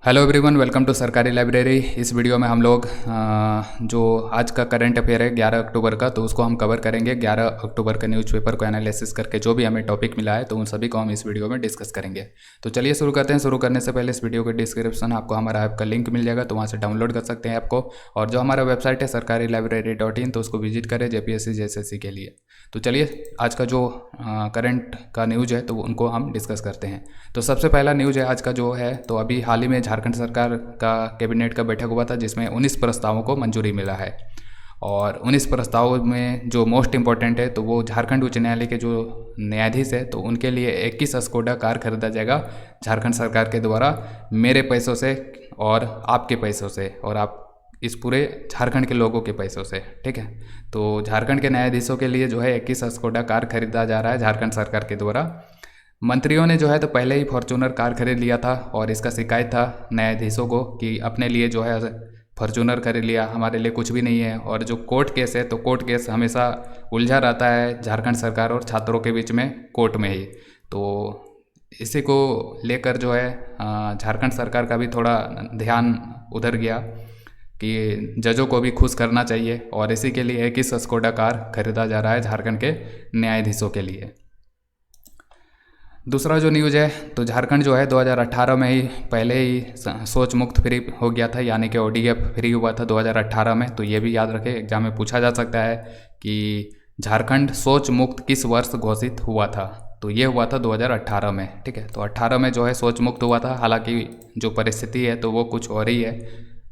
Hello everyone, welcome to सरकारी library. इस video में हम लोग जो आज का करंट अफेयर है 11 अक्टूबर का, तो उसको हम कवर करेंगे। 11 अक्टूबर का न्यूज़पेपर को एनालिसिस करके जो भी हमें टॉपिक मिला है तो उन सभी को हम इस वीडियो में डिस्कस करेंगे। तो चलिए शुरू करते हैं। शुरू करने से पहले इस वीडियो के डिस्क्रिप्शन आपको हमारा ऐप का लिंक मिल जाएगा, तो वहाँ से डाउनलोड कर सकते हैं ऐप को। और जो हमारा वेबसाइट है sarkarilibrary.in, तो उसको विजिट करें जेपीएससी जेएसएससी के लिए। तो चलिए आज का जो करंट का न्यूज़ है तो उनको हम डिस्कस करते हैं। तो सबसे पहला न्यूज़ है आज का जो है, तो अभी हाल ही में झारखंड सरकार का कैबिनेट का बैठक हुआ था जिसमें 19 प्रस्तावों को मंजूरी मिला है। और 19 प्रस्तावों में जो मोस्ट इम्पॉर्टेंट है तो वो झारखंड उच्च न्यायालय के जो न्यायाधीश है तो उनके लिए 21 स्कोडा कार खरीदा जाएगा झारखंड सरकार के द्वारा, मेरे पैसों से और आपके पैसों से, और आप इस पूरे झारखंड के लोगों के पैसों से। ठीक है, तो झारखंड के न्यायाधीशों के लिए जो है 21 स्कोडा कार खरीदा जा रहा है झारखंड सरकार के द्वारा। मंत्रियों ने जो है तो पहले ही फॉर्चूनर कार खरीद लिया था और इसका शिकायत था न्यायाधीशों को कि अपने लिए जो है फॉर्चूनर खरीद लिया, हमारे लिए कुछ भी नहीं है। और जो कोर्ट केस है तो कोर्ट केस हमेशा उलझा रहता है झारखंड सरकार और छात्रों के बीच में कोर्ट में ही। तो इसी को लेकर जो है झारखंड सरकार का भी थोड़ा ध्यान उधर गया कि जजों को भी खुश करना चाहिए, और इसी के लिए 21 स्कोडा कार खरीदा जा रहा है झारखंड के न्यायाधीशों के लिए। दूसरा जो न्यूज़ है तो झारखंड जो है 2018 में ही पहले ही सोच मुक्त फ्री हो गया था, यानी कि ओडीएफ फ्री हुआ था 2018 में। तो ये भी याद रखें, एग्जाम में पूछा जा सकता है कि झारखंड सोच मुक्त किस वर्ष घोषित हुआ था। तो ये हुआ था 2018 में। ठीक है, तो 18 में जो है सोच मुक्त हुआ था। हालांकि जो परिस्थिति है तो वो कुछ और ही है,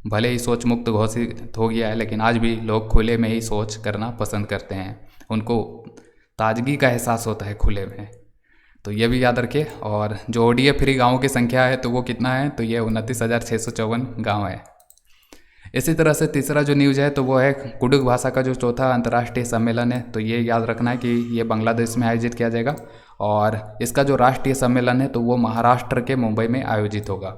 भले ही सोच मुक्त घोषित हो गया है लेकिन आज भी लोग खुले में ही सोच करना पसंद करते हैं, उनको ताजगी का एहसास होता है खुले में। तो ये भी याद रखिए। और जो ओडीएफ फ्री गाँवों की संख्या है तो वो कितना है, तो ये 29,654 गाँव है। इसी तरह से तीसरा जो न्यूज़ है तो वो है कुडुख भाषा का जो चौथा अंतर्राष्ट्रीय सम्मेलन है। तो ये याद रखना है कि ये बांग्लादेश में आयोजित किया जाएगा, और इसका जो राष्ट्रीय सम्मेलन है तो वो महाराष्ट्र के मुंबई में आयोजित होगा।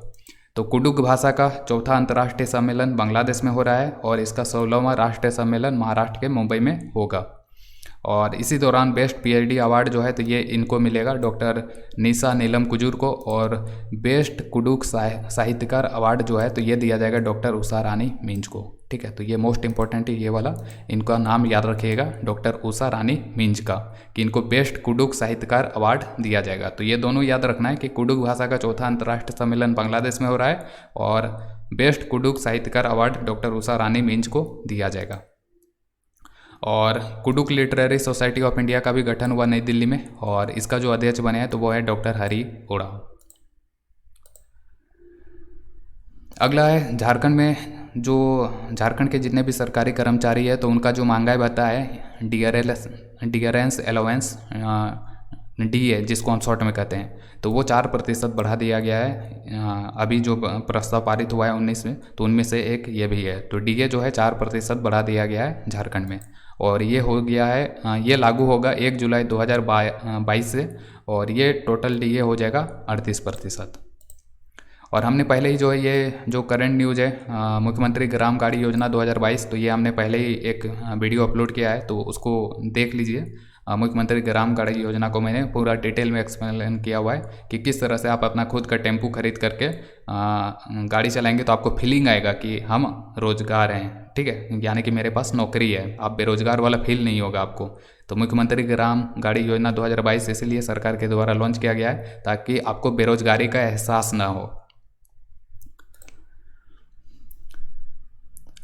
तो कुडुख भाषा का चौथा अंतर्राष्ट्रीय सम्मेलन बांग्लादेश में हो रहा है और इसका 16वां राष्ट्रीय सम्मेलन महाराष्ट्र के मुंबई में होगा। और इसी दौरान बेस्ट पीएचडी अवार्ड जो है तो ये इनको मिलेगा, डॉक्टर निशा नीलम कुजूर को। और बेस्ट कुडुख साहित्यकार अवार्ड जो है तो ये दिया जाएगा डॉक्टर उषा रानी मिंज को। ठीक है, तो ये मोस्ट इंपॉर्टेंट है ये वाला, इनका नाम याद रखिएगा, डॉक्टर उषा रानी मिंज का, कि इनको बेस्ट कुडुख साहित्यकार अवार्ड दिया जाएगा। तो ये दोनों याद रखना है कि कुडुख भाषा का चौथा अंतर्राष्ट्रीय सम्मेलन बांग्लादेश में हो रहा है और बेस्ट कुडुख साहित्यकार अवार्ड डॉक्टर उषा रानी मिंज को दिया जाएगा। और Kurukh literary society of India का भी गठन हुआ नई दिल्ली में, और इसका जो अध्यक्ष बने हैं तो वो है डॉक्टर हरि ओराव। अगला है झारखंड में जो झारखंड के जितने भी सरकारी कर्मचारी है तो उनका जो महंगाई भत्ता है डियरेंस अलाउंस डीए, जिसको हम शॉर्ट में कहते हैं, तो वो 4% बढ़ा दिया गया है। अभी जो प्रस्ताव पारित हुआ है 19 में, तो उनमें से एक ये भी है। तो डीए जो है 4% बढ़ा दिया गया है झारखंड में, और ये हो गया है, ये लागू होगा 1 जुलाई 2022 से, और ये टोटल डीए हो जाएगा 38%। और हमने पहले ही जो है ये जो करंट न्यूज़ है मुख्यमंत्री ग्राम गाड़ी योजना 2022, तो ये हमने पहले ही एक वीडियो अपलोड किया है, तो उसको देख लीजिए। मुख्यमंत्री ग्राम गाड़ी योजना को मैंने पूरा डिटेल में एक्सप्लेन किया हुआ है कि किस तरह से आप अपना खुद का टेम्पू खरीद करके गाड़ी चलाएंगे तो आपको फीलिंग आएगा कि हम रोजगार हैं। ठीक है, यानी कि मेरे पास नौकरी है, आप बेरोजगार वाला फील नहीं होगा आपको। तो मुख्यमंत्री ग्राम गाड़ी योजना 2022 इसीलिए सरकार के द्वारा लॉन्च किया गया है ताकि आपको बेरोजगारी का एहसास ना हो।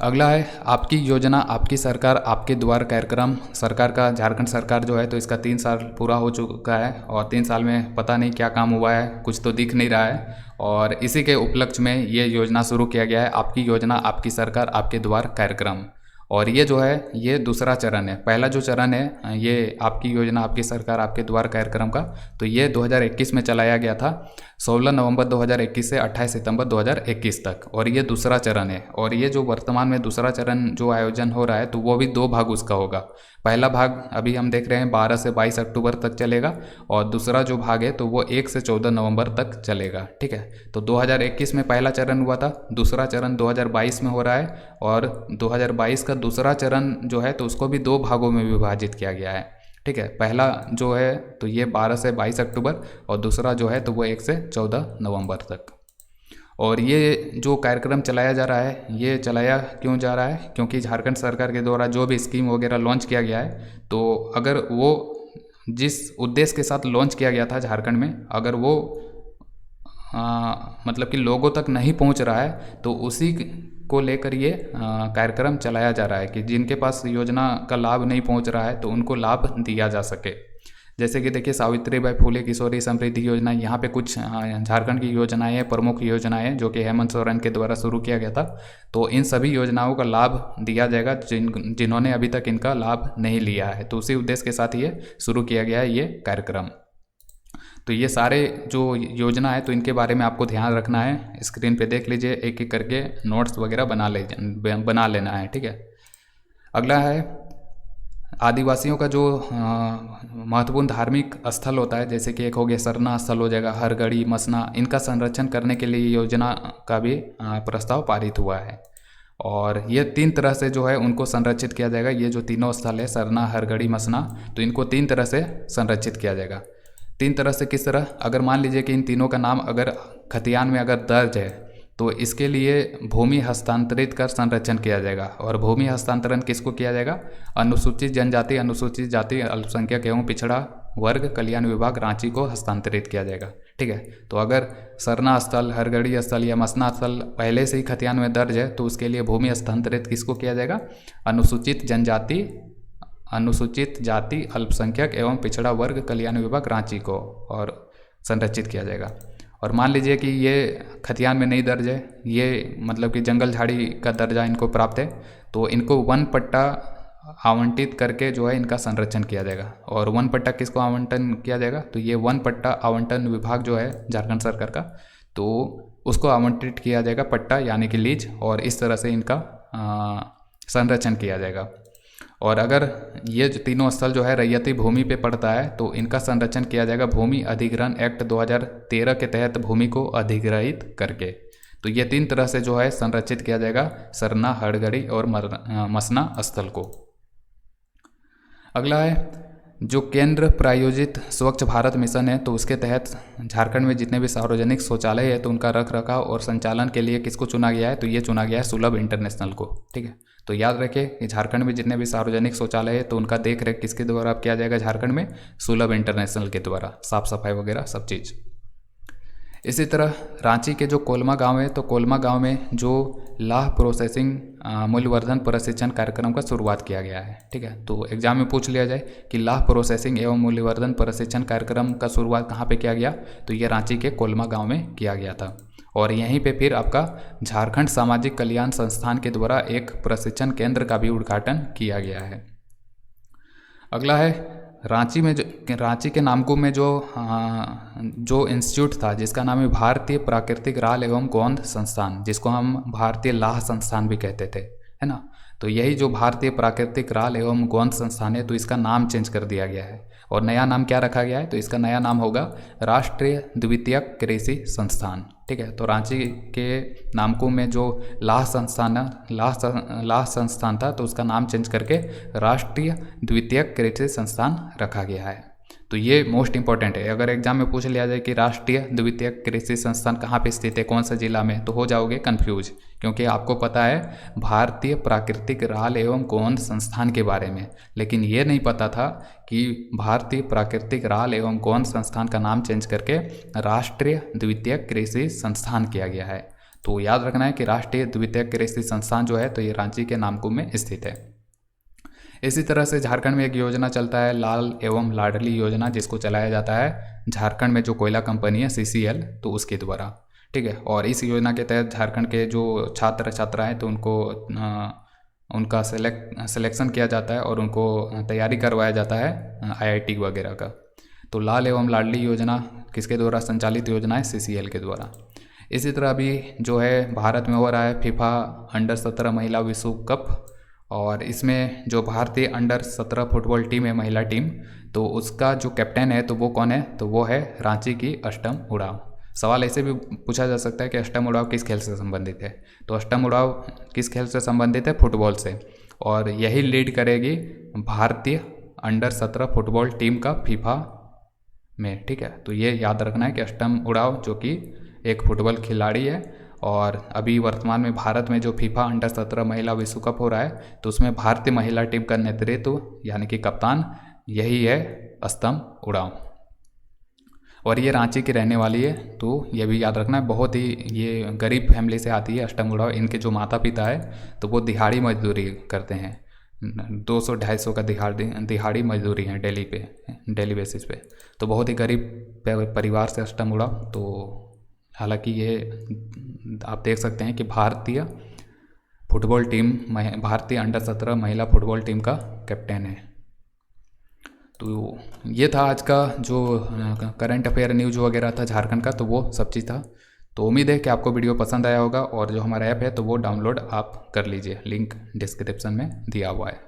अगला है आपकी योजना आपकी सरकार आपके द्वार कार्यक्रम। सरकार का झारखंड सरकार जो है तो इसका 3 साल पूरा हो चुका है, और 3 साल में पता नहीं क्या काम हुआ है, कुछ तो दिख नहीं रहा है। और इसी के उपलक्ष्य में ये योजना शुरू किया गया है, आपकी योजना आपकी सरकार आपके द्वार कार्यक्रम। और ये जो है ये दूसरा चरण है। पहला जो चरण है ये आपकी योजना आपकी सरकार आपके द्वार कार्यक्रम का, तो ये 2021 में चलाया गया था, 16 नवंबर 2021 से 28 सितंबर 2021 तक। और ये दूसरा चरण है, और ये जो वर्तमान में दूसरा चरण जो आयोजन हो रहा है तो वो भी 2 भाग उसका होगा। पहला भाग अभी हम देख रहे हैं 12 से 22 अक्टूबर तक चलेगा, और दूसरा जो भाग है तो वो 1 से 14 नवंबर तक चलेगा। ठीक है, तो 2021 में पहला चरण हुआ था, दूसरा चरण 2022 में हो रहा है, और 2022 का दूसरा चरण जो है तो उसको भी 2 भागों में विभाजित किया गया है। ठीक है, पहला जो है तो ये 12 से 22 अक्टूबर, और दूसरा जो है तो वो 1 से 14 नवंबर तक। और ये जो कार्यक्रम चलाया जा रहा है, ये चलाया क्यों जा रहा है? क्योंकि झारखंड सरकार के द्वारा जो भी स्कीम वगैरह लॉन्च किया गया है, तो अगर वो जिस उद्देश्य के साथ लॉन्च किया गया था झारखंड में, अगर वो मतलब कि लोगों तक नहीं पहुंच रहा है, तो उसी को लेकर ये कार्यक्रम चलाया जा रहा है कि जिनके पास योजना का लाभ नहीं पहुंच रहा है तो उनको लाभ दिया जा सके। जैसे कि देखिए, सावित्रीबाई फुले किशोरी समृद्धि योजना, यहाँ पे कुछ झारखंड की योजनाएं हैं, प्रमुख योजनाएं हैं जो कि हेमंत सोरेन के द्वारा शुरू किया गया था। तो इन सभी योजनाओं का लाभ दिया जाएगा जिन्होंने अभी तक इनका लाभ नहीं लिया है। तो उसी उद्देश्य के साथ ये शुरू किया गया है ये कार्यक्रम। तो ये सारे जो योजना है, तो इनके बारे में आपको ध्यान रखना है। स्क्रीन पे देख लीजिए, एक एक करके नोट्स वगैरह बना लेना है, ठीक है। अगला है आदिवासियों का जो महत्वपूर्ण धार्मिक स्थल होता है, जैसे कि एक हो गया सरना स्थल हो जाएगा, हरगढ़ी, मसना, इनका संरक्षण करने के लिए योजना का भी प्रस्ताव पारित हुआ है। और ये 3 तरह से जो है उनको संरक्षित किया जाएगा। ये जो तीनों स्थल है, सरना, हरगढ़ी, मसना, तो इनको 3 तरह से संरक्षित किया जाएगा। 3 तरह से किस तरह? अगर मान लीजिए कि इन तीनों का नाम अगर खतियान में अगर दर्ज है, तो इसके लिए भूमि हस्तांतरित कर संरक्षण किया जाएगा। और भूमि हस्तांतरण किसको किया जाएगा? अनुसूचित जनजाति, अनुसूचित जाति, अल्पसंख्यक एवं पिछड़ा वर्ग कल्याण विभाग, रांची को हस्तांतरित किया जाएगा, ठीक है। तो अगर सरना स्थल, हरगढ़ी स्थल या मसना स्थल पहले से ही खतियान में दर्ज है, तो उसके लिए भूमि हस्तांतरित किसको किया जाएगा? अनुसूचित जनजाति, अनुसूचित जाति, अल्पसंख्यक एवं पिछड़ा वर्ग कल्याण विभाग, रांची को और संरक्षित किया जाएगा। और मान लीजिए कि ये खतियान में नहीं दर्ज है, ये मतलब कि जंगल झाड़ी का दर्जा इनको प्राप्त है, तो इनको वन पट्टा आवंटित करके जो है इनका संरक्षण किया जाएगा। और वन पट्टा किसको आवंटन किया जाएगा? तो ये वन पट्टा आवंटन विभाग जो है झारखंड सरकार का, तो उसको आवंटित किया जाएगा पट्टा यानी कि लीज, और इस तरह से इनका संरक्षण किया जाएगा। और अगर ये जो तीनों स्थल जो है रैयती भूमि पे पड़ता है, तो इनका संरक्षण किया जाएगा भूमि अधिग्रहण एक्ट 2013 के तहत भूमि को अधिग्रहित करके। तो ये 3 तरह से जो है संरक्षित किया जाएगा सरना, हरगढ़ी और मसना स्थल को। अगला है जो केंद्र प्रायोजित स्वच्छ भारत मिशन है, तो उसके तहत झारखंड में जितने भी सार्वजनिक शौचालय है, तो उनका रख रखाव और संचालन के लिए किसको चुना गया है? तो ये चुना गया है सुलभ इंटरनेशनल को, ठीक है। तो याद रखें कि झारखंड में जितने भी सार्वजनिक शौचालय है, तो उनका देख रेख किसके द्वारा किया जाएगा? झारखंड में सुलभ इंटरनेशनल के द्वारा, साफ सफाई वगैरह सब चीज़। इसी तरह रांची के जो कोलमा गांव है, तो कोलमा गांव में जो लाह प्रोसेसिंग मूल्यवर्धन प्रशिक्षण कार्यक्रम का शुरुआत किया गया है, ठीक है। तो एग्जाम में पूछ लिया जाए कि लाह प्रोसेसिंग एवं मूल्यवर्धन प्रशिक्षण कार्यक्रम का शुरुआत कहाँ पे किया गया? तो ये रांची के कोलमा गांव में किया गया था। और यहीं पे फिर आपका झारखंड सामाजिक कल्याण संस्थान के द्वारा एक प्रशिक्षण केंद्र का भी उद्घाटन किया गया है। अगला है रांची के नामकुम में जो इंस्टीट्यूट था, जिसका नाम है भारतीय प्राकृतिक राल एवं गोंद संस्थान, जिसको हम भारतीय लाह संस्थान भी कहते थे, है ना। तो यही जो भारतीय प्राकृतिक राल एवं गोंद संस्थान है, तो इसका नाम चेंज कर दिया गया है। और नया नाम क्या रखा गया है? तो इसका नया नाम होगा राष्ट्रीय द्वितीयक कृषि संस्थान, ठीक है। तो रांची के नामकुम में जो लाह संस्थान था, तो उसका नाम चेंज करके राष्ट्रीय द्वितीयक कृषि संस्थान रखा गया है। तो ये मोस्ट इंपॉर्टेंट है। अगर एग्जाम में पूछ लिया जाए कि राष्ट्रीय द्वितीयक कृषि संस्थान कहाँ पे स्थित है, कौन सा जिला में, तो हो जाओगे कंफ्यूज, क्योंकि आपको पता है भारतीय प्राकृतिक राल एवं गोंद संस्थान के बारे में, लेकिन ये नहीं पता था कि भारतीय प्राकृतिक राल एवं गोंद संस्थान का नाम चेंज करके राष्ट्रीय द्वितीयक कृषि संस्थान किया गया है। तो याद रखना है कि राष्ट्रीय द्वितीयक कृषि संस्थान जो है, तो ये रांची के नामकुम में स्थित है। इसी तरह से झारखंड में एक योजना चलता है लाल एवं लाडली योजना, जिसको चलाया जाता है झारखंड में जो कोयला कंपनी है CCL, तो उसके द्वारा, ठीक है। और इस योजना के तहत झारखंड के जो छात्र छात्राएं, तो उनको उनका सिलेक्शन किया जाता है और उनको तैयारी करवाया जाता है IIT वगैरह का। तो लाल एवं लाडली योजना किसके द्वारा संचालित योजना है? CCL के द्वारा। इसी तरह अभी जो है भारत में हो रहा है FIFA अंडर 17 महिला विश्व कप, और इसमें जो भारतीय अंडर 17 फुटबॉल टीम है, महिला टीम, तो उसका जो कैप्टन है, तो वो कौन है? तो वो है रांची की अष्टम उड़ाव। सवाल ऐसे भी पूछा जा सकता है कि अष्टम उड़ाव किस खेल से संबंधित है? तो अष्टम उड़ाव किस खेल से संबंधित है? फुटबॉल से। और यही लीड करेगी भारतीय अंडर 17 फुटबॉल टीम का FIFA में, ठीक है। तो ये याद रखना है कि अष्टम उड़ाव जो कि एक फुटबॉल खिलाड़ी है, और अभी वर्तमान में भारत में जो फीफा अंडर 17 महिला विश्व कप हो रहा है तो उसमें भारतीय महिला टीम का नेतृत्व यानी कि कप्तान यही है अस्तम उरांव, और ये रांची की रहने वाली है। तो ये भी याद रखना है, बहुत ही ये गरीब फैमिली से आती है अष्टम उरांव। इनके जो माता पिता है तो वो दिहाड़ी मजदूरी करते हैं, 200-250 का दिहाड़ी मजदूरी है डेली बेसिस पे। तो बहुत ही गरीब परिवार से अष्टम उरांव। तो हालांकि ये आप देख सकते हैं कि भारतीय अंडर 17 महिला फुटबॉल टीम का कैप्टन है। तो ये था आज का जो करंट अफेयर न्यूज वगैरह था झारखंड का, तो वो सब चीज़ था। तो उम्मीद है कि आपको वीडियो पसंद आया होगा, और जो हमारा ऐप है तो वो डाउनलोड आप कर लीजिए, लिंक डिस्क्रिप्शन में दिया हुआ है।